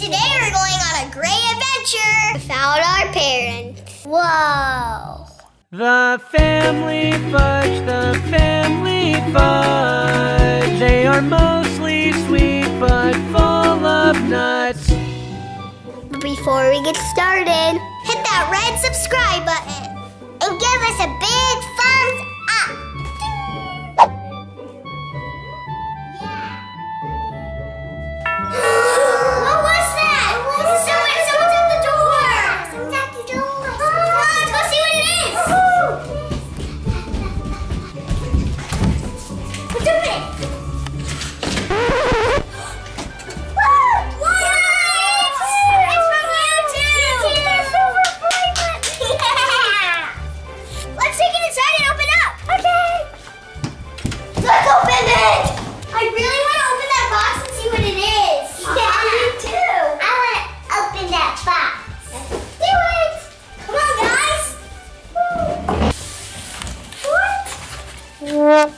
today we're going on a great adventure without our parents. Whoa. The family Fudge, the family Fudge. They are mostly sweet but full of nuts. But before we get started, hit that red subscribe button and give us a big thumbs up. What was that? Someone's at the door. Someone's at the door. Come on, let's go see what it is. Let's open it. What? It's from YouTube. See their silver play button. Yeah. Let's take it inside and open up. Okay. Let's open it. I really want to open that box and see what it is. Yeah, me too. I want to open that box. Let's do it. Come on, guys. What? What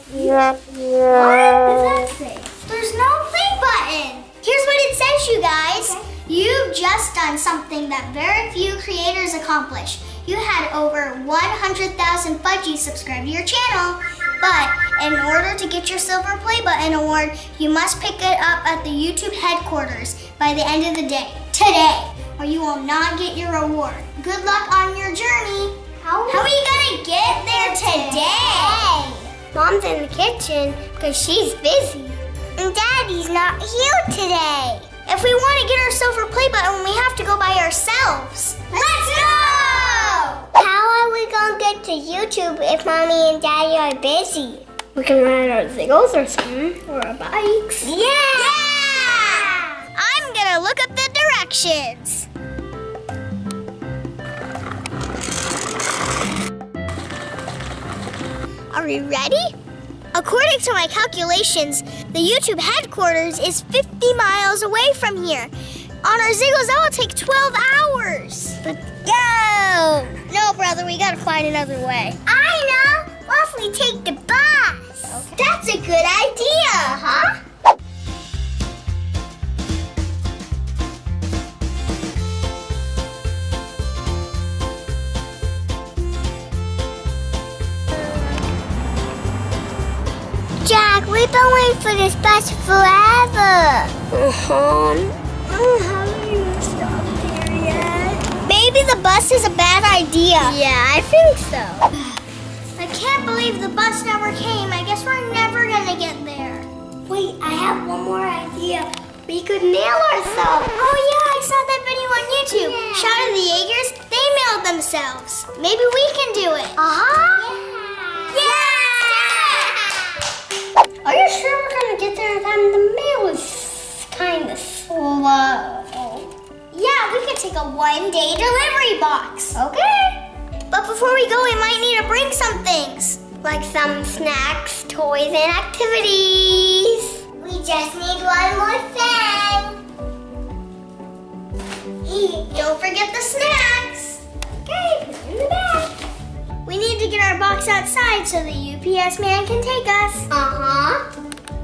does that say? There's no play button. Here's what it says, you guys. Okay. You've just done something that very few creators accomplish. You had over 100,000 Fudgies subscribe to your channel. But in order to get your Silver Play Button award, you must pick it up at the YouTube headquarters by the end of the day, today, or you will not get your award. Good luck on your journey. How are you gonna get there today? Mom's in the kitchen because she's busy. And Daddy's not here today. If we want to get our Silver Play Button, we have to go by ourselves. Let's go! How are we gonna get to YouTube if Mommy and Daddy are busy? We can ride our Ziggles or something, or our bikes. Yeah! I'm gonna look up the directions. Are we ready? According to my calculations, the YouTube headquarters is 50 miles away from here. On our Ziggles, that will take 12 hours. Let's go! No, brother, we gotta find another way. I know! What if we take the bus? Okay. That's a good idea, huh? Jack, we've been waiting for this bus forever. Haven't even stopped here yet. Maybe the bus is a bad idea. Yeah, I think so. I can't believe the bus never came. I guess we're never gonna get there. Wait, I have one more idea. We could nail ourselves. Oh yeah, I saw that video on YouTube. Yeah. Shout out to the Jaegers, they mailed themselves. Maybe we can do it. Yeah! Are you sure we're gonna get there in time? The mail is kind of slow. Yeah, we could take a one-day delivery box. Okay. But before we go, we might need to bring some things. Like some snacks, toys, and activities. We just need one more thing. Don't forget the snacks. Okay, put it in the bag. We need to get our box outside so the UPS man can take us.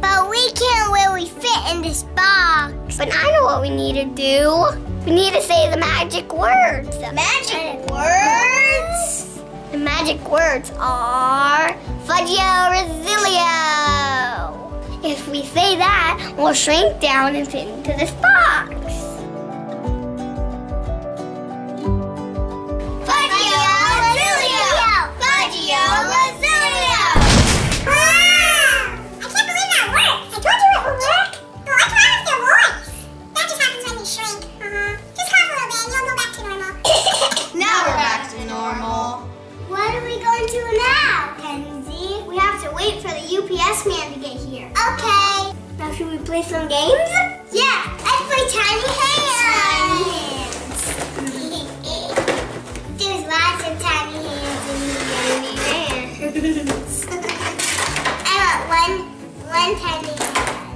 But we can't really fit in this box. But I know what we need to do. We need to say the magic words. Magic words? The magic words are Fudgio Resilio. If we say that, we'll shrink down and fit into this box. Fudgio Resilio! Fudgio Resilio! I can't believe that worked. I told you it would work. Oh, I promised your voice. That just happens when you shrink. Just cough a little bit and you'll go back to normal. Now we're back to normal. What are we going to do now, Kenzie? We have to wait for the UPS man to get here. Okay. Now should we play some games? Yeah, let's play Tiny Hands. There's lots of tiny hands in here. I want one tiny hand.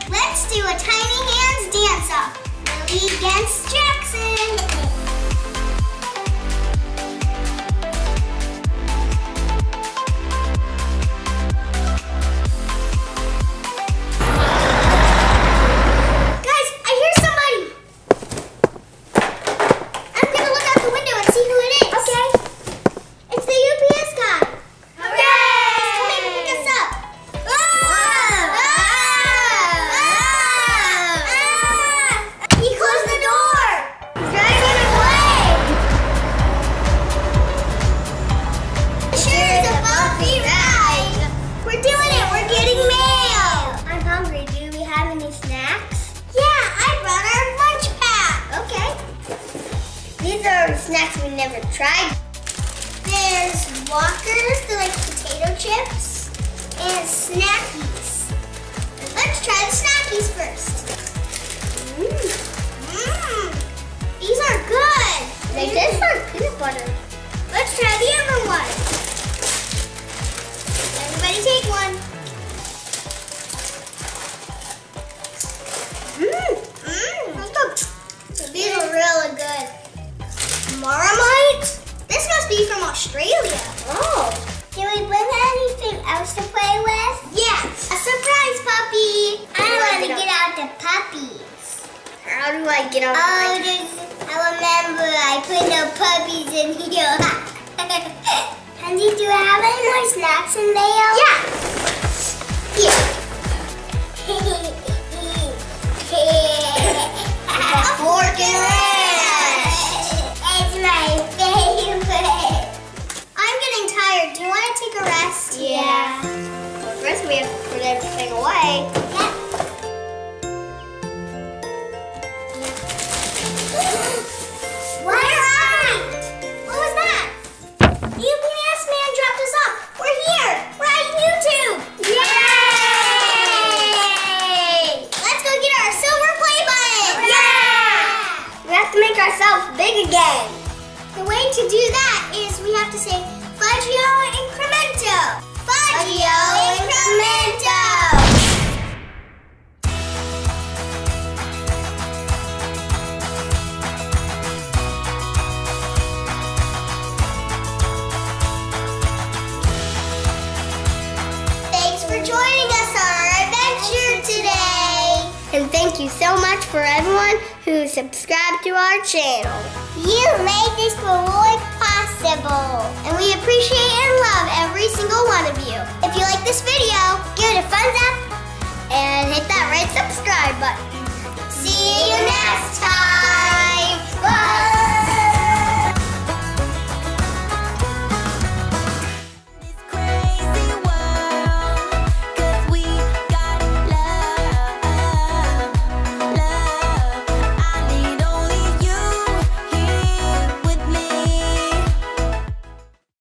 Let's do a Tiny Hands dance-off. Lily against Jackson. Try. There's Walkers, they're like potato chips, and Snackies. Let's try the Snackies first. These are good. They taste like peanut butter. Let's try the other one. Everybody take one. These are really good. Marmite? This must be from Australia. Oh. Can we bring anything else to play with? Yes. A surprise puppy. I want to get out the puppies. How do I get out? I remember I put the puppies in here. Handy, do I have any more snacks in there? Yeah. Here. A fork and ranch. It's my favorite. I'm getting tired. Do you want to take a rest? Yeah. Well, first we have to put everything away. Yeah. What was that? The UPS man dropped us off. We're here. We're at YouTube. Yay! Let's go get our silver play button. Yeah! We have to make ourselves big again. The way to do that is we have to say Fudgio Incremento. Fudgio Incremento. Thanks for joining us on our adventure today. And thank you so much for everyone who subscribed to our channel. You made this reward possible. And we appreciate and love every single one of you. If you like this video, give it a thumbs up And hit that red subscribe button. See you next time.